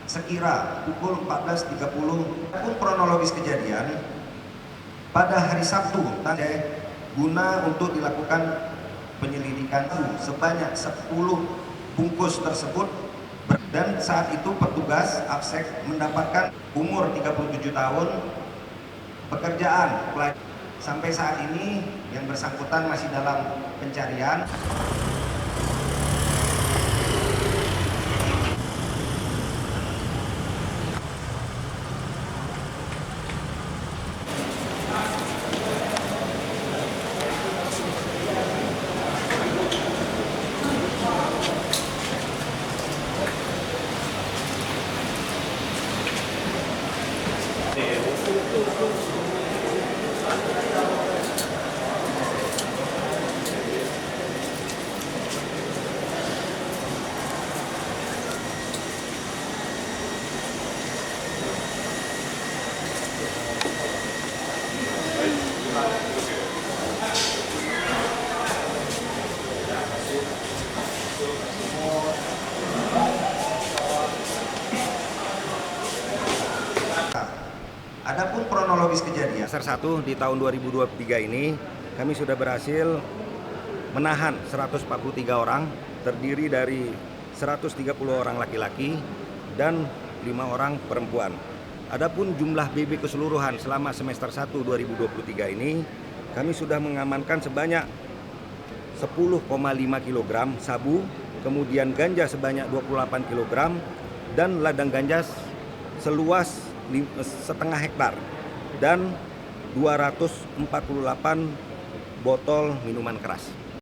sekira pukul 14.30. Pun kronologis kejadian pada hari Sabtu guna untuk dilakukan penyelidikan sebanyak 10 bungkus tersebut, dan saat itu petugas Absek mendapatkan umur 37 tahun, pekerjaan pelajar. Sampai saat ini yang bersangkutan masih dalam pencarian. Adapun kronologis kejadian Semester 1 di tahun 2023 ini kami sudah berhasil menahan 143 orang, terdiri dari 130 orang laki-laki dan 5 orang perempuan. Adapun jumlah BB keseluruhan selama semester 1 2023 ini kami sudah mengamankan sebanyak 10,5 kg sabu, kemudian ganja sebanyak 28 kg dan ladang ganja seluas setengah hektar dan 248 botol minuman keras.